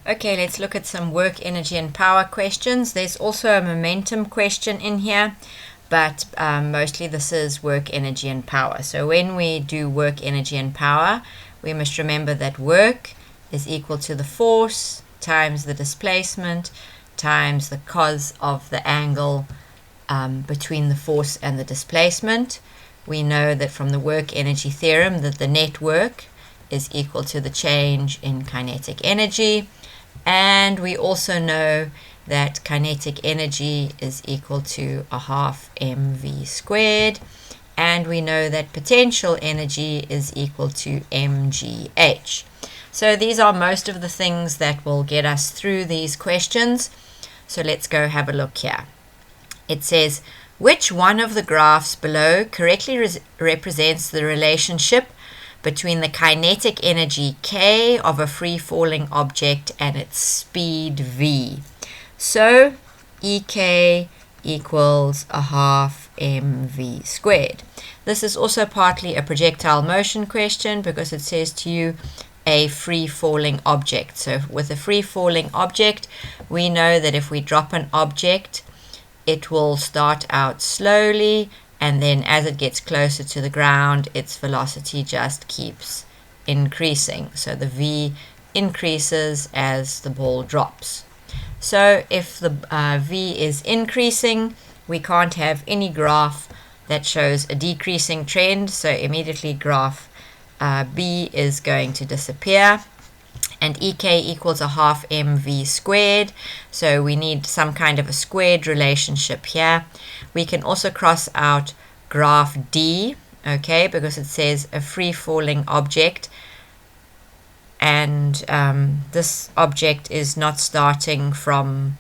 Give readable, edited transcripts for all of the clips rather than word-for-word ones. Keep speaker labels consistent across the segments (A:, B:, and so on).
A: Okay, let's look at some work, energy, and power questions. There's also a momentum question in here, but mostly this is work, energy, and power. So when we do work, energy, and power, we must remember that work is equal to the force times the displacement times the cos of the angle between the force and the displacement. We know that from the work energy theorem that the net work is equal to the change in kinetic energy. And we also know that kinetic energy is equal to a half mv squared. And we know that potential energy is equal to mgh. So these are most of the things that will get us through these questions. So let's go have a look here. It says, which one of the graphs below correctly represents the relationship between the kinetic energy K of a free-falling object and its speed V? So EK equals a half mv squared. This is also partly a projectile motion question because it says to you a free-falling object. So with a free-falling object, we know that if we drop an object, it will start out slowly, and then as it gets closer to the ground, its velocity just keeps increasing. So the V increases as the ball drops. So if the V is increasing, we can't have any graph that shows a decreasing trend. So immediately graph B is going to disappear. And EK equals a half mv squared, so we need some kind of a squared relationship here. We can also cross out graph D, okay, because it says a free-falling object, and this object is not starting from,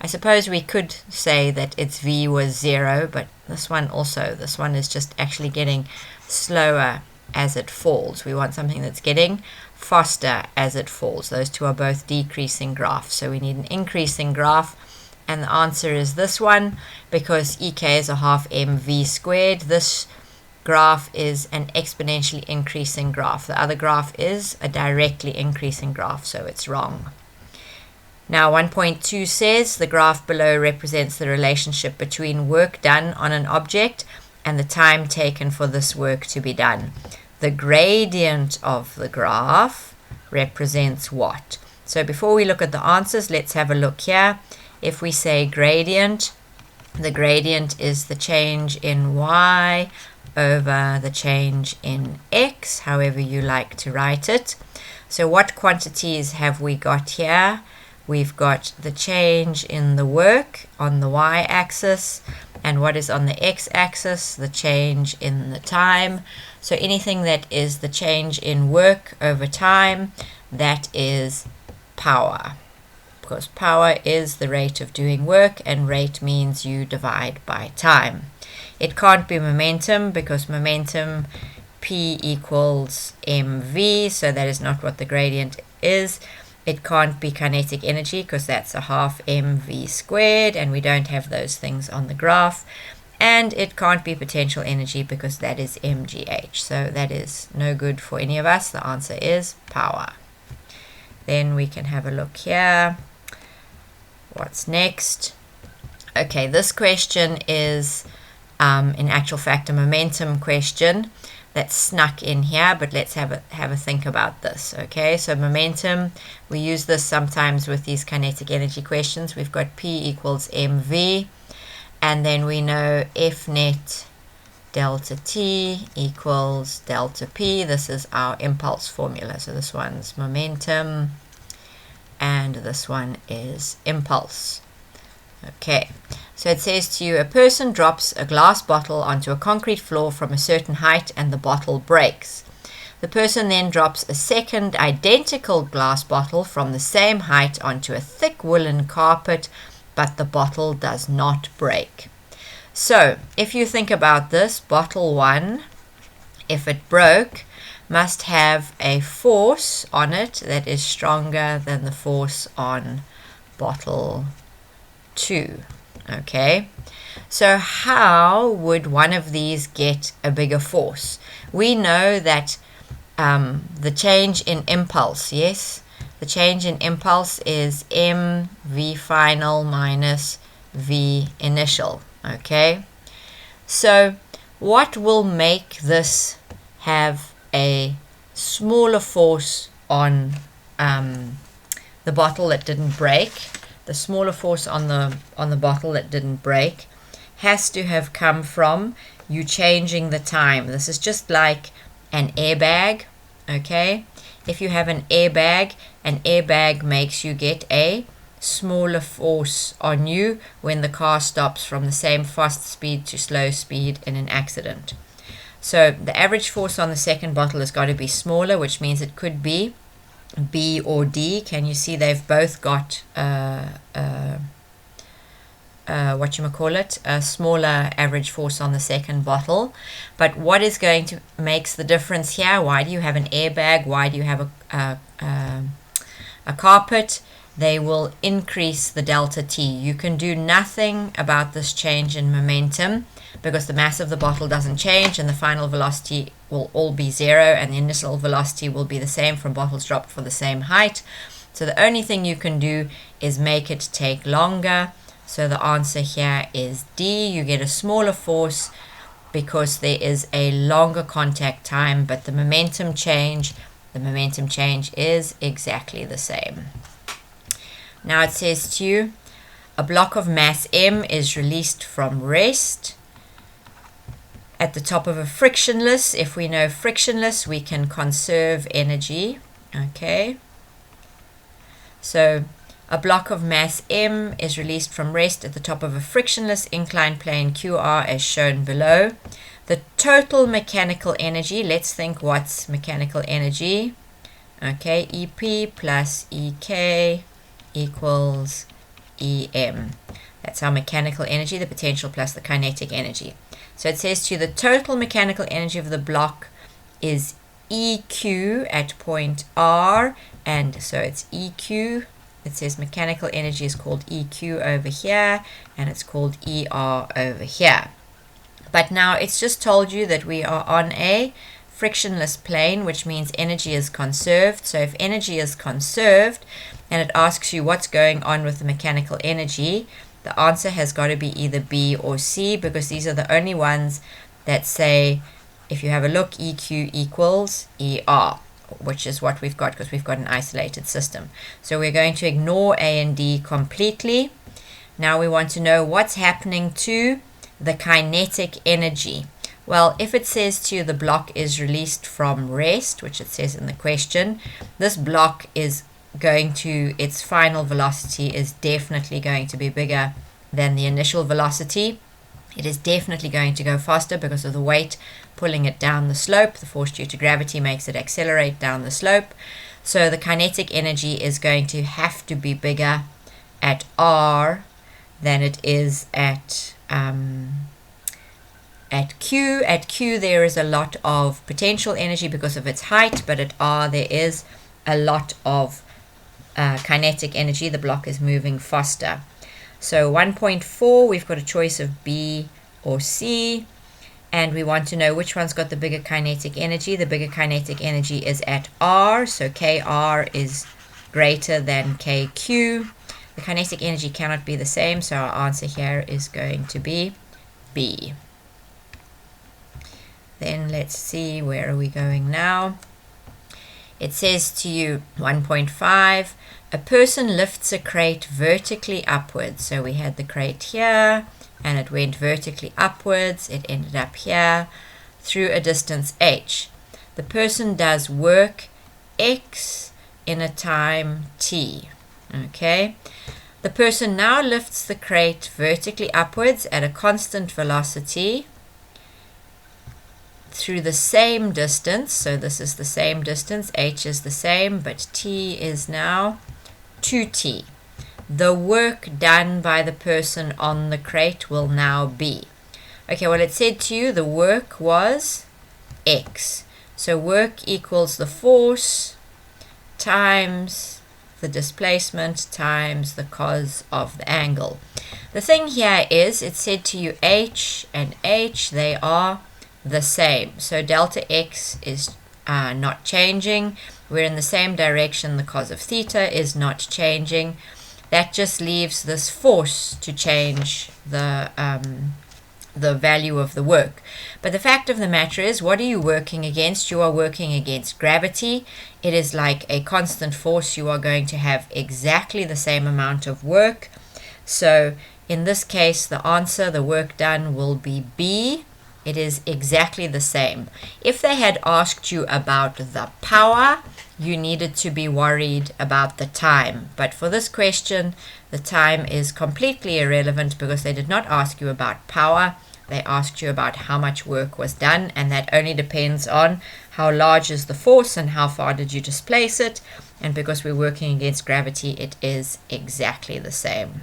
A: I suppose we could say that its V was 0, but this one is just actually getting slower as it falls. We want something that's getting faster as it falls. Those two are both decreasing graphs, so we need an increasing graph, and the answer is this one because EK is a half mv squared. This graph is an exponentially increasing graph. The other graph is a directly increasing graph, so it's wrong. Now 1.2 says the graph below represents the relationship between work done on an object and the time taken for this work to be done. The gradient of the graph represents what? So before we look at the answers, let's have a look here. If we say gradient, the gradient is the change in y over the change in x, however you like to write it. So what quantities have we got here? We've got the change in the work on the y-axis, and what is on the x-axis? The change in the time. So anything that is the change in work over time, that is power. Because power is the rate of doing work, and rate means you divide by time. It can't be momentum because momentum P equals mv, so that is not what the gradient is. It can't be kinetic energy because that's a half mv squared, and we don't have those things on the graph. And it can't be potential energy because that is mgh. So that is no good for any of us. The answer is power. Then we can have a look here. What's next? Okay, this question is in actual fact a momentum question that's snuck in here, but let's have a think about this. Okay, so momentum, we use this sometimes with these kinetic energy questions. We've got P equals mv, and then we know F net delta t equals delta p. This is our impulse formula. So this one's momentum and this one is impulse. Okay, so it says to you, a person drops a glass bottle onto a concrete floor from a certain height and the bottle breaks. The person then drops a second identical glass bottle from the same height onto a thick woolen carpet, but the bottle does not break. So if you think about this, bottle 1, if it broke, must have a force on it that is stronger than the force on bottle 2. Okay, so how would one of these get a bigger force? We know that the change in impulse, yes, the change in impulse is m v final minus v initial. Okay, so what will make this have a smaller force on the bottle that didn't break? The smaller force on the bottle that didn't break has to have come from you changing the time. This is just like an airbag. Okay, if you have an airbag makes you get a smaller force on you when the car stops from the same fast speed to slow speed in an accident. So the average force on the second bottle has got to be smaller, which means it could be B or D. Can you see they've both got a smaller average force on the second bottle? But what is going to makes the difference here? Why do you have an airbag? Why do you have a carpet? They will increase the delta T. You can do nothing about this change in momentum because the mass of the bottle doesn't change and the final velocity will all be zero and the initial velocity will be the same from bottles dropped for the same height. So the only thing you can do is make it take longer. So the answer here is D. You get a smaller force because there is a longer contact time, but the momentum change is exactly the same. Now it says to you, a block of mass M is released from rest at the top of a frictionless. If we know frictionless, we can conserve energy. Okay. So a block of mass M is released from rest at the top of a frictionless inclined plane QR as shown below. The total mechanical energy, let's think what's mechanical energy. Okay, EP plus EK equals EM. That's our mechanical energy, the potential plus the kinetic energy. So it says to you the total mechanical energy of the block is EQ at point R, and so it's EQ. It says mechanical energy is called EQ over here, and it's called ER over here. But now it's just told you that we are on a frictionless plane, which means energy is conserved. So if energy is conserved, and it asks you what's going on with the mechanical energy, the answer has got to be either B or C, because these are the only ones that say, if you have a look, EQ equals ER, which is what we've got because we've got an isolated system. So we're going to ignore A and D completely. Now we want to know what's happening to the kinetic energy. Well, if it says to you the block is released from rest, which it says in the question, this block is going to, its final velocity is definitely going to be bigger than the initial velocity. It is definitely going to go faster because of the weight pulling it down the slope. The force due to gravity makes it accelerate down the slope. So the kinetic energy is going to have to be bigger at R than it is at Q. At Q there is a lot of potential energy because of its height, but at R there is a lot of kinetic energy. The block is moving faster. So 1.4, we've got a choice of B or C, and we want to know which one's got the bigger kinetic energy. The bigger kinetic energy is at R, so KR is greater than KQ. The kinetic energy cannot be the same, so our answer here is going to be B. Then let's see, where are we going now? It says to you 1.5, a person lifts a crate vertically upwards. So we had the crate here and it went vertically upwards. It ended up here through a distance h. The person does work x in a time t. Okay. The person now lifts the crate vertically upwards at a constant velocity through the same distance. So this is the same distance, h is the same, but t is now 2t. The work done by the person on the crate will now be, okay, well, it said to you the work was x. So work equals the force times the displacement times the cos of the angle. The thing here is, it said to you h and h, they are the same. So delta x is not changing. We're in the same direction. The cos of theta is not changing. That just leaves this force to change the value of the work. But the fact of the matter is, what are you working against? You are working against gravity. It is like a constant force. You are going to have exactly the same amount of work. So in this case, the answer, the work done, will be B. It is exactly the same. If they had asked you about the power, you needed to be worried about the time. But for this question, the time is completely irrelevant because they did not ask you about power. They asked you about how much work was done, and that only depends on how large is the force and how far did you displace it. And because we're working against gravity, it is exactly the same.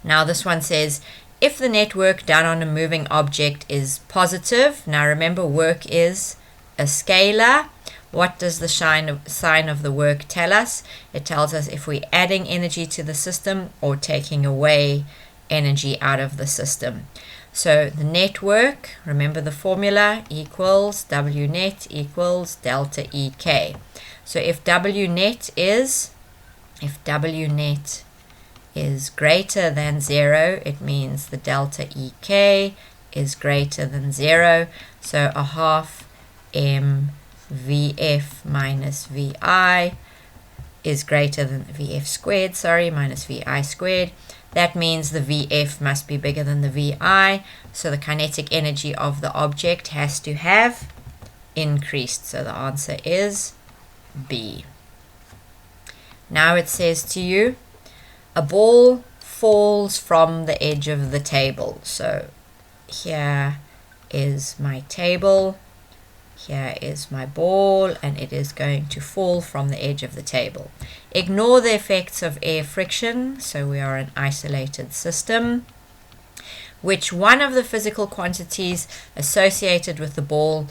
A: Now this one says, if the net work done on a moving object is positive, now remember work is a scalar. What does the sign of the work tell us? It tells us if we're adding energy to the system or taking away energy out of the system. So the net work, remember the formula, equals W net equals delta EK. So if W net is greater than 0, it means the delta EK is greater than 0. So a half mVF minus VI is greater than VF squared, minus VI squared. That means the VF must be bigger than the VI. So the kinetic energy of the object has to have increased. So the answer is B. Now it says to you, a ball falls from the edge of the table. So here is my table, here is my ball, and it is going to fall from the edge of the table. Ignore the effects of air friction, so we are an isolated system. Which one of the physical quantities associated with the ball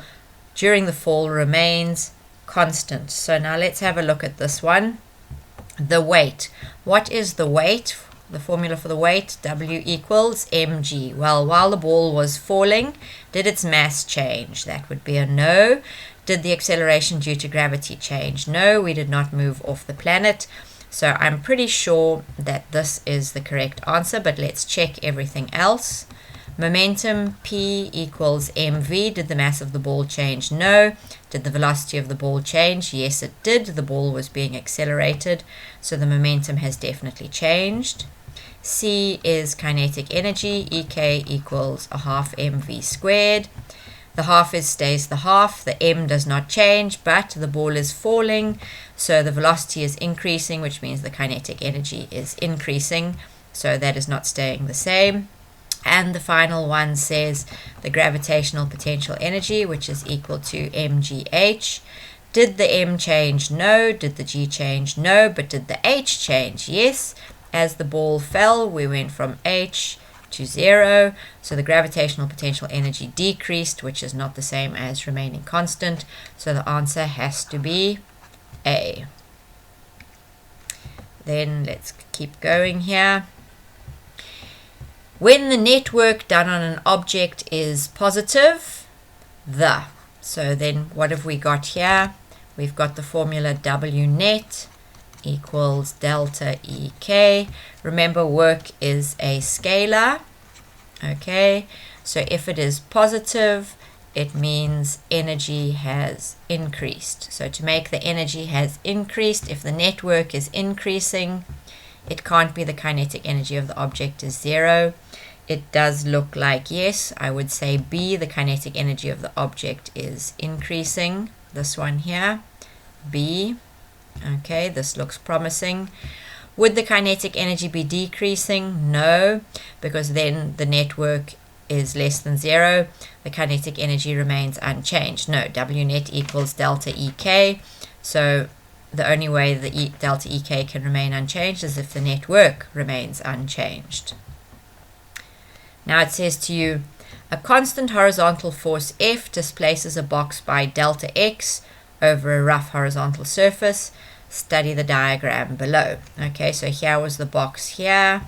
A: during the fall remains constant? So now let's have a look at this one. The weight. What is the weight? The formula for the weight, W equals mg. Well, while the ball was falling, did its mass change? That would be a no. Did the acceleration due to gravity change? No, we did not move off the planet. So I'm pretty sure that this is the correct answer, but let's check everything else. Momentum, P equals mv. Did the mass of the ball change? No. Did the velocity of the ball change? Yes, it did. The ball was being accelerated, so the momentum has definitely changed. C is kinetic energy. Ek equals a half mv squared. The half stays the half. The m does not change, but the ball is falling, so the velocity is increasing, which means the kinetic energy is increasing, so that is not staying the same. And the final one says the gravitational potential energy, which is equal to mgh. Did the m change? No. Did the g change? No. But did the h change? Yes. As the ball fell, we went from h to 0. So the gravitational potential energy decreased, which is not the same as remaining constant. So the answer has to be A. Then let's keep going here. When the net work done on an object is positive, so then what have we got here? We've got the formula W net equals delta EK. Remember, work is a scalar. Okay, so if it is positive, it means energy has increased. So to make the energy has increased, if the net work is increasing, it can't be the kinetic energy of the object is 0. It does look like, yes, I would say B, the kinetic energy of the object is increasing. This one here, B. Okay, this looks promising. Would the kinetic energy be decreasing? No, because then the net work is less than 0. The kinetic energy remains unchanged. No, W net equals delta EK. So the only way the delta EK can remain unchanged is if the net work remains unchanged. Now it says to you, a constant horizontal force F displaces a box by delta X over a rough horizontal surface. Study the diagram below. Okay, so here was the box here,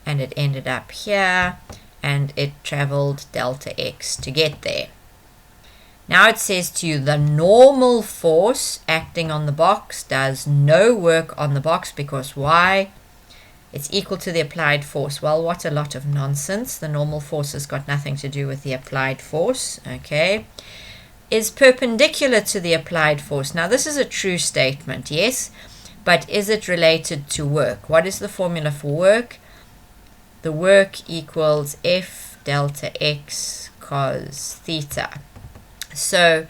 A: and it ended up here, and it traveled delta X to get there. Now it says to you the normal force acting on the box does no work on the box because why? It's equal to the applied force. Well, what a lot of nonsense. The normal force has got nothing to do with the applied force. Okay. Is perpendicular to the applied force. Now this is a true statement, yes, but is it related to work? What is the formula for work? The work equals F delta X cos theta. So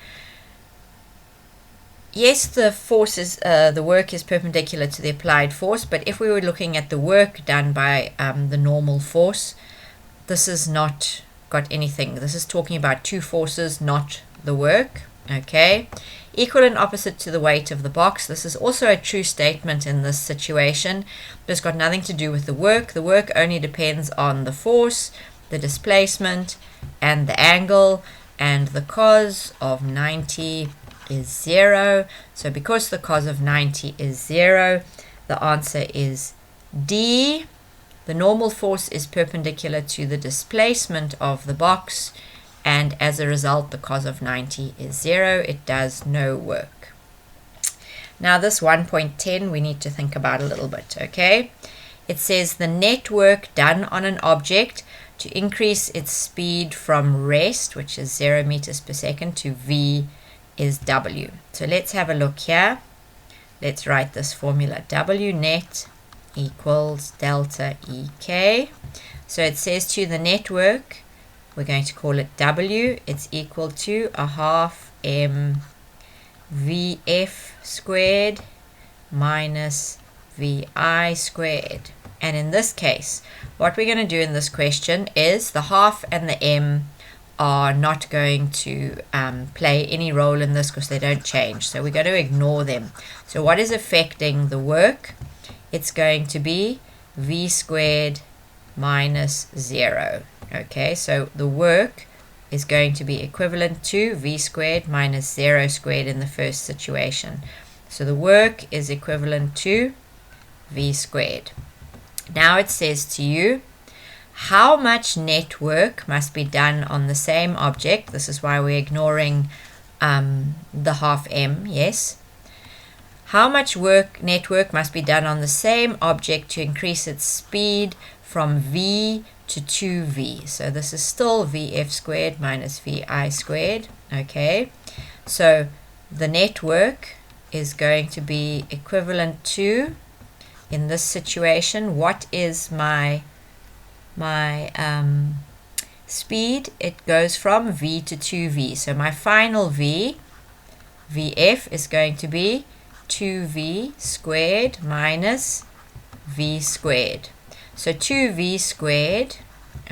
A: yes, the force is the work is perpendicular to the applied force, but if we were looking at the work done by the normal force, this has not got anything. This is talking about two forces, not the work. Okay, equal and opposite to the weight of the box. This is also a true statement in this situation, but it's got nothing to do with the work. The work only depends on the force, the displacement, and the angle, and the cos of 90 is 0. So because the cos of 90 is 0, the answer is D. The normal force is perpendicular to the displacement of the box, and as a result the cos of 90 is 0. It does no work. Now this 1.10 we need to think about a little bit. Okay, it says the net work done on an object to increase its speed from rest, which is 0 meters per second, to v is w. So let's have a look here. Let's write this formula. W net equals delta EK. So it says to the network, we're going to call it W. It's equal to a half m VF squared minus VI squared. And in this case, what we're going to do in this question is the half and the m are not going to play any role in this because they don't change. So we're going to ignore them. So what is affecting the work? It's going to be v squared minus 0. Okay, so the work is going to be equivalent to v squared minus 0 squared in the first situation. So the work is equivalent to v squared. Now it says to you, how much net work must be done on the same object? This is why we're ignoring the half m, yes. How much net work must be done on the same object to increase its speed from v to 2v? So this is still vf squared minus vi squared. Okay, so the net work is going to be equivalent to, in this situation, what is my speed? It goes from v to 2v. So my final vf is going to be 2v squared minus v squared. So 2v squared,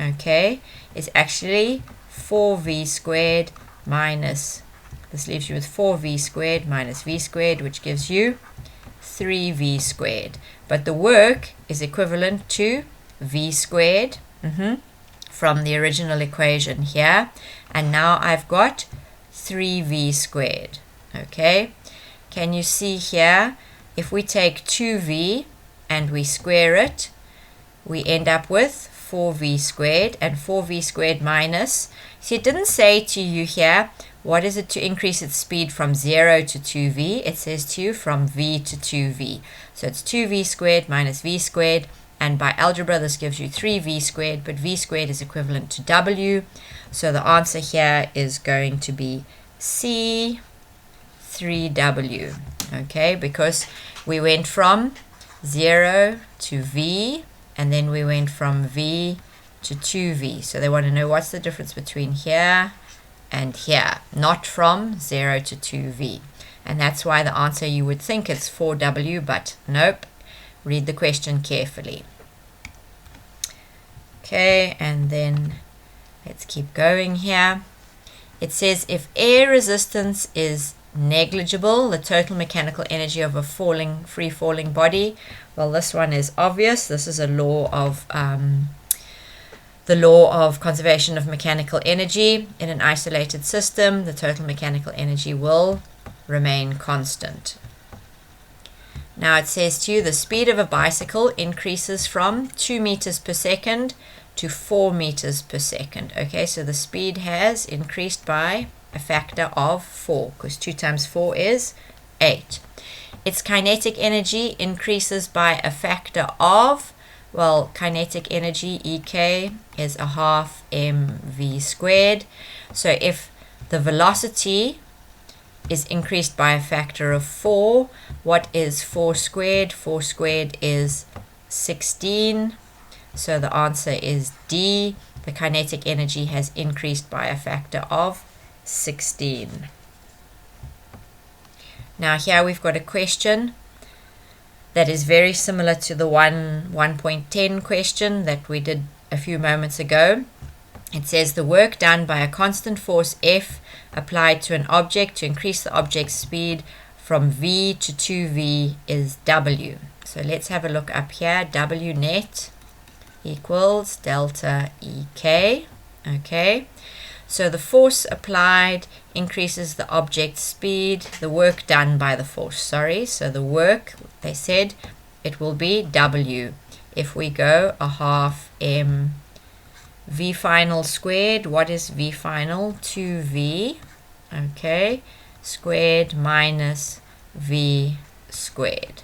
A: okay, is actually 4v squared minus, this leaves you with 4v squared minus v squared, which gives you 3v squared. But the work is equivalent to v squared from the original equation here. And now I've got 3v squared. Okay, can you see here, if we take 2v and we square it, we end up with 4v squared, and 4v squared minus, see, it didn't say to you here, what is it to increase its speed from 0 to 2v? It says to you from v to 2v. So it's 2v squared minus v squared, and by algebra this gives you 3v squared, but v squared is equivalent to w. So the answer here is going to be C, 3w. Okay, because we went from 0 to v, and then we went from v to 2v. So they want to know what's the difference between here and here, not from 0 to 2v. And that's why the answer, you would think it's 4w, but nope. Read the question carefully. Okay, and then let's keep going here. It says if air resistance is negligible, the total mechanical energy of a free falling body. Well, this one is obvious. This is a law of the law of conservation of mechanical energy. In an isolated system, the total mechanical energy will remain constant. Now it says to you the speed of a bicycle increases from 2 meters per second to 4 meters per second. Okay, so the speed has increased by a factor of 4, because 2 times 4 is 8. Its kinetic energy increases by a factor of, well, kinetic energy, EK, is a half mv squared. So if the velocity is increased by a factor of 4, what is 4 squared? 4 squared is 16. So the answer is D. The kinetic energy has increased by a factor of 16. Now here we've got a question that is very similar to the 1.10 question that we did a few moments ago. It says the work done by a constant force F applied to an object to increase the object's speed from V to 2V is W. So let's have a look up here. W net equals delta EK. Okay, so the force applied increases the object's speed, the work done by the force, sorry. So the work, they said, it will be W. If we go a half m V final squared, what is V final? 2V, okay, squared minus V squared.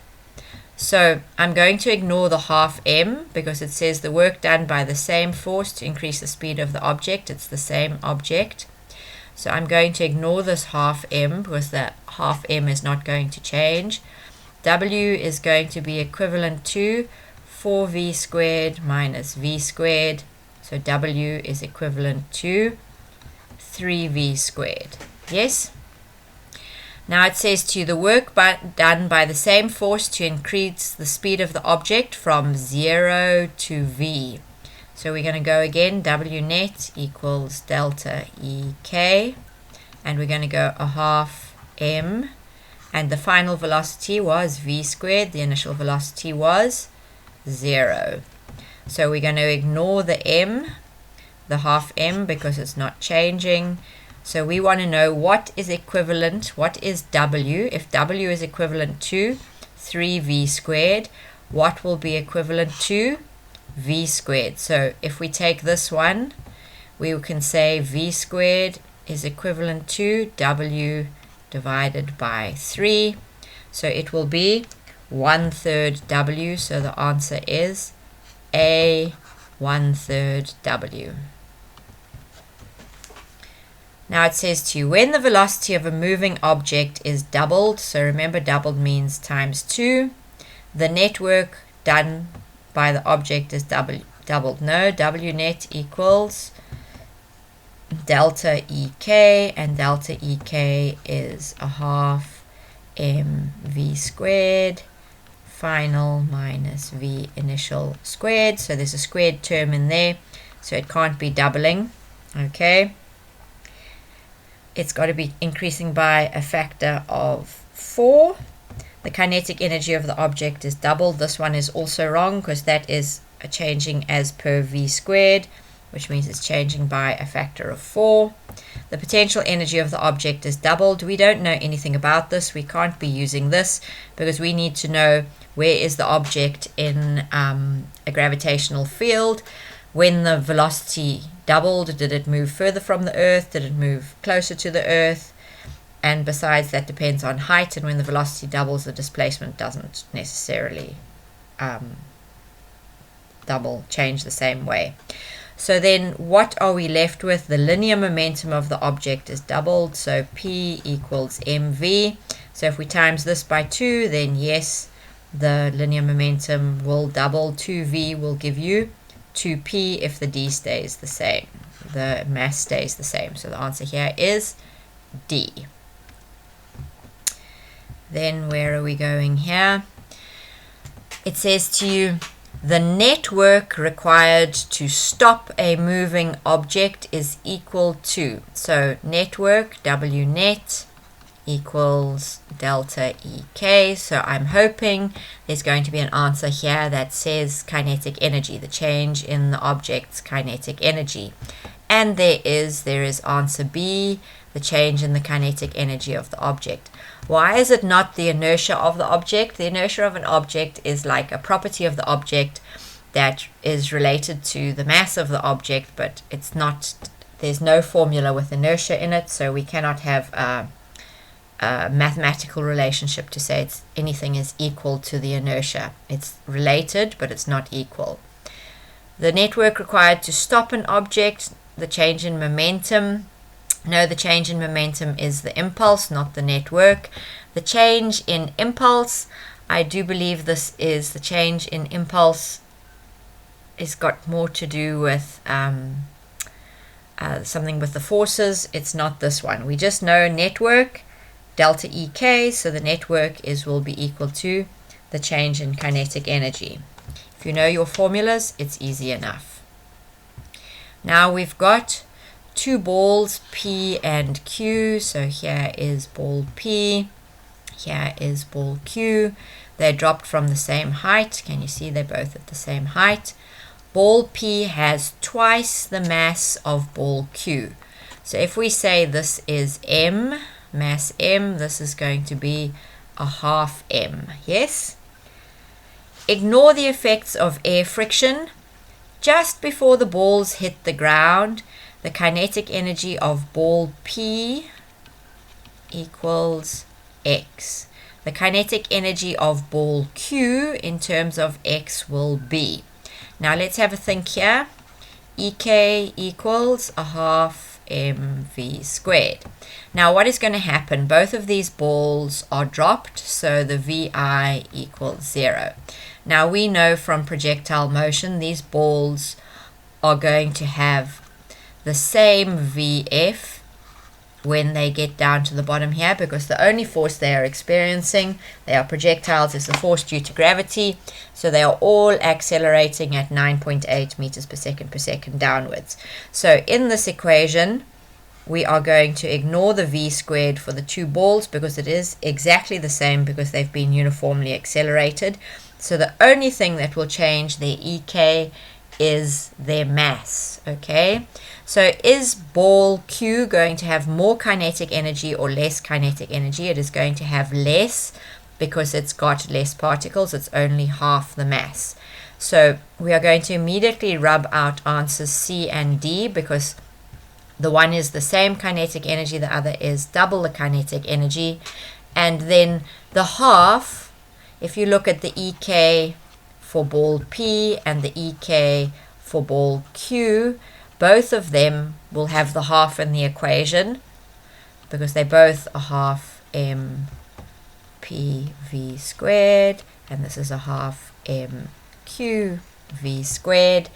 A: So I'm going to ignore the half m because it says the work done by the same force to increase the speed of the object. It's the same object. So I'm going to ignore this half m because the half m is not going to change. W is going to be equivalent to 4v squared minus v squared. So W is equivalent to 3v squared. Yes? Now it says to you the work done by the same force to increase the speed of the object from 0 to v. So we're going to go again, W net equals delta EK, and we're going to go a half m, and the final velocity was v squared, the initial velocity was 0. So we're going to ignore the m, the half m, because it's not changing. So we want to know what is equivalent, what is W. If W is equivalent to 3v squared, what will be equivalent to v squared? So if we take this one, we can say v squared is equivalent to W divided by 3. So it will be 1/3 W. So the answer is A, 1/3 W. Now it says to you, when the velocity of a moving object is doubled, so remember doubled means times 2, the net work done by the object is doubled. No, W net equals delta EK, and delta EK is a half mv squared final minus v initial squared. So there's a squared term in there, so it can't be doubling. Okay, it's got to be increasing by a factor of 4. The kinetic energy of the object is doubled. This one is also wrong because that is changing as per v squared, which means it's changing by a factor of 4. The potential energy of the object is doubled. We don't know anything about this. We can't be using this because we need to know where is the object in a gravitational field. When the velocity doubled, did it move further from the Earth? Did it move closer to the Earth? And besides, that depends on height, and when the velocity doubles, the displacement doesn't necessarily change the same way. So then what are we left with? The linear momentum of the object is doubled, so P equals mv. So if we times this by 2, then yes, the linear momentum will double. 2v will give you 2p if the d stays the same, the mass stays the same. So the answer here is D. Then where are we going here? It says to you, the net work required to stop a moving object is equal to, so net work, W net, equals delta EK. So I'm hoping there's going to be an answer here that says kinetic energy, the change in the object's kinetic energy. And there is answer B, the change in the kinetic energy of the object. Why is it not the inertia of the object? The inertia of an object is like a property of the object that is related to the mass of the object, but it's not there's no formula with inertia in it, so we cannot have a mathematical relationship to say anything is equal to the inertia. It's related, but it's not equal. The network required to stop an object, the change in momentum. No, the change in momentum is the impulse, not the network. The change in impulse, I do believe this is the change in impulse has got more to do with something with the forces. It's not this one. We just know network, delta EK, so the network will be equal to the change in kinetic energy. If you know your formulas, it's easy enough. Now we've got two balls, P and Q. So here is ball P, here is ball Q. They're dropped from the same height. Can you see they're both at the same height? Ball P has twice the mass of ball Q. So if we say this is M, mass M, this is going to be a half M. Yes? Ignore the effects of air friction. Just before the balls hit the ground, the kinetic energy of ball P equals X. The kinetic energy of ball Q in terms of X will be. Now let's have a think here. EK equals a half mv squared. Now what is going to happen? Both of these balls are dropped, so the VI equals 0. Now we know from projectile motion these balls are going to have the same VF when they get down to the bottom here, because the only force they are experiencing, they are projectiles, is the force due to gravity. So they are all accelerating at 9.8 meters per second downwards. So in this equation, we are going to ignore the v squared for the two balls because it is exactly the same because they've been uniformly accelerated. So the only thing that will change their EK is their mass. Okay, so is ball Q going to have more kinetic energy or less kinetic energy? It is going to have less because it's got less particles. It's only half the mass. So we are going to immediately rub out answers C and D because the one is the same kinetic energy, the other is double the kinetic energy. And then the half, if you look at the EK for ball P and the EK for ball Q, both of them will have the half in the equation because they both are half m p v squared, and this is a half m q v squared.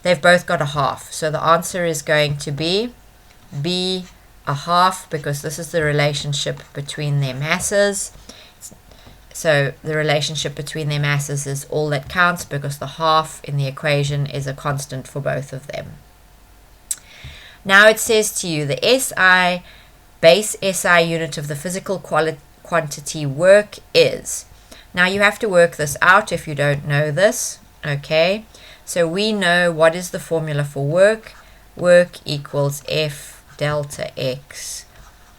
A: They've both got a half, so the answer is going to be B, a half, because this is the relationship between their masses. So the relationship between their masses is all that counts because the half in the equation is a constant for both of them. Now it says to you the SI, base SI unit of the physical quantity work is. Now you have to work this out if you don't know this. Okay, so we know what is the formula for work. Work equals F delta X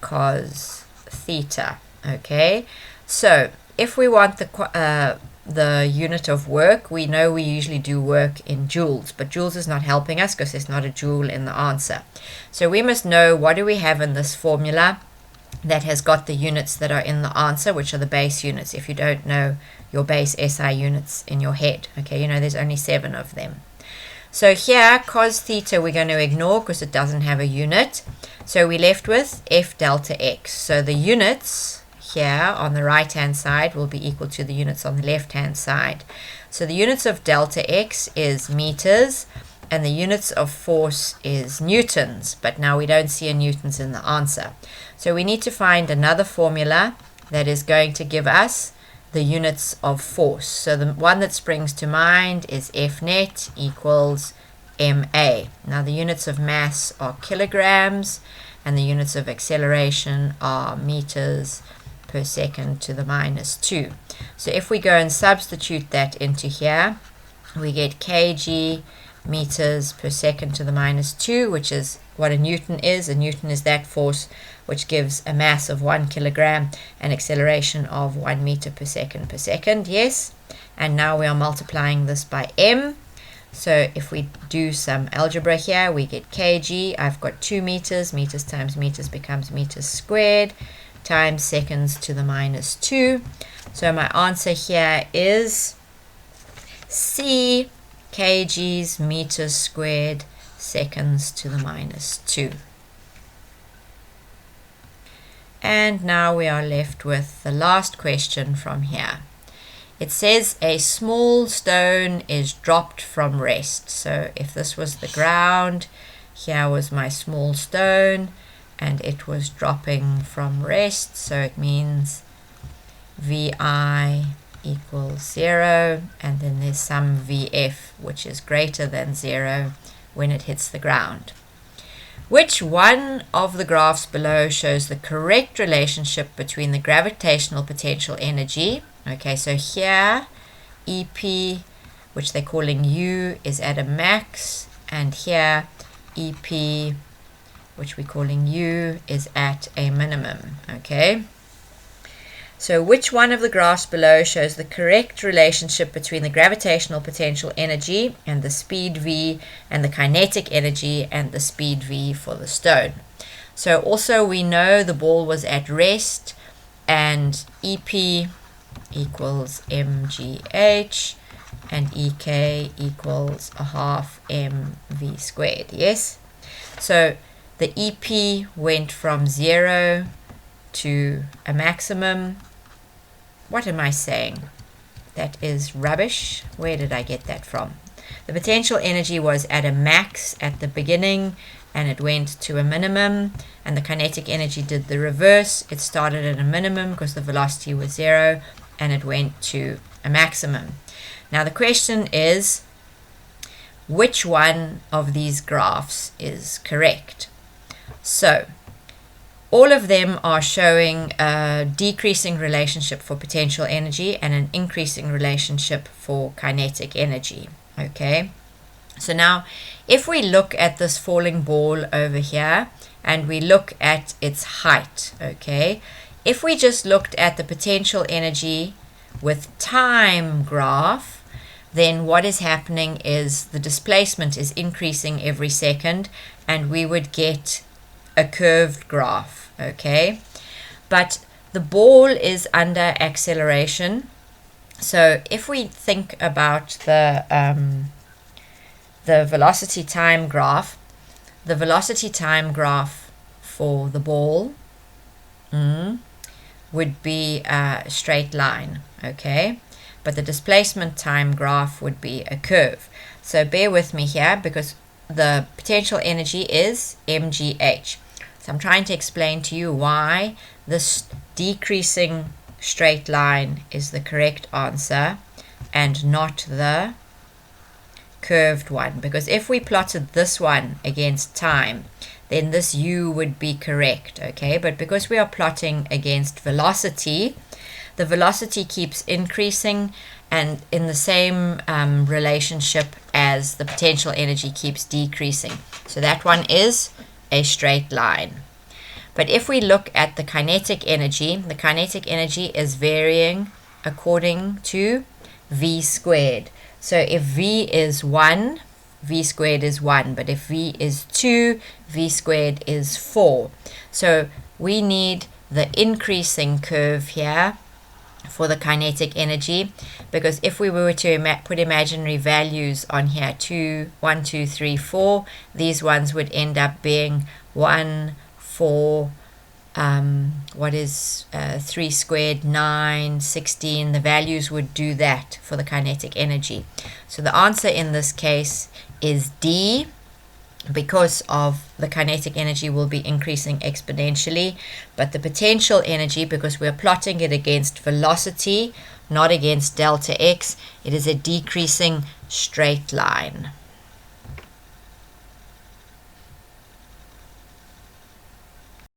A: cos theta. Okay, so if we want the unit of work, we know we usually do work in joules, but joules is not helping us because there's not a joule in the answer. So we must know what do we have in this formula that has got the units that are in the answer, which are the base units, if you don't know your base SI units in your head. Okay, you know there's only 7 of them. So here, cos theta we're going to ignore because it doesn't have a unit. So we're left with F delta X. So the units here on the right hand side will be equal to the units on the left hand side. So the units of delta X is meters and the units of force is newtons, but now we don't see a newtons in the answer. So we need to find another formula that is going to give us the units of force. So the one that springs to mind is F net equals MA. Now the units of mass are kilograms and the units of acceleration are meters per second to the minus 2. So if we go and substitute that into here, we get kg meters per second to the minus 2, which is what a newton is. A newton is that force which gives a mass of 1 kilogram and acceleration of 1 meter per second, yes. And now we are multiplying this by m. So if we do some algebra here, we get kg. I've got 2 meters. Meters times meters becomes meters squared times seconds to the minus 2. So my answer here is C, kgs meters squared seconds to the minus 2. And now we are left with the last question from here. It says a small stone is dropped from rest. So if this was the ground, here was my small stone, and it was dropping from rest. So it means VI equals 0, and then there's some VF, which is greater than 0 when it hits the ground. Which one of the graphs below shows the correct relationship between the gravitational potential energy? Okay, so here EP, which they're calling U, is at a max, and here EP, which we're calling U, is at a minimum. Okay, so which one of the graphs below shows the correct relationship between the gravitational potential energy and the speed v, and the kinetic energy and the speed v for the stone? So also we know the ball was at rest, and EP equals mgh and ek equals a half mv squared. Yes, so the EP went from 0 to a maximum. What am I saying? That is rubbish. Where did I get that from? The potential energy was at a max at the beginning, and it went to a minimum, and the kinetic energy did the reverse. It started at a minimum because the velocity was 0, and it went to a maximum. Now the question is, which one of these graphs is correct? So all of them are showing a decreasing relationship for potential energy and an increasing relationship for kinetic energy. Okay, so now if we look at this falling ball over here and we look at its height, okay, if we just looked at the potential energy with time graph, then what is happening is the displacement is increasing every second, and we would get a curved graph. Okay, but the ball is under acceleration. So if we think about the velocity time graph, the velocity time graph for the ball would be a straight line. Okay, but the displacement time graph would be a curve. So bear with me here, because the potential energy is mgh. So I'm trying to explain to you why this decreasing straight line is the correct answer and not the curved one. Because if we plotted this one against time, then this u would be correct. Okay, but because we are plotting against velocity, the velocity keeps increasing, and in the same relationship as the potential energy keeps decreasing. So that one is a straight line. But if we look at the kinetic energy is varying according to v squared. So if v is 1, v squared is 1, but if v is 2, v squared is 4. So we need the increasing curve here for the kinetic energy, because if we were to put imaginary values on here, 2, 1, 2, 3, 4, these ones would end up being 1, 4, what is 3 squared, 9, 16. The values would do that for the kinetic energy. So the answer in this case is D, because of the kinetic energy will be increasing exponentially, but the potential energy, because we're plotting it against velocity, not against delta x, it is a decreasing straight line.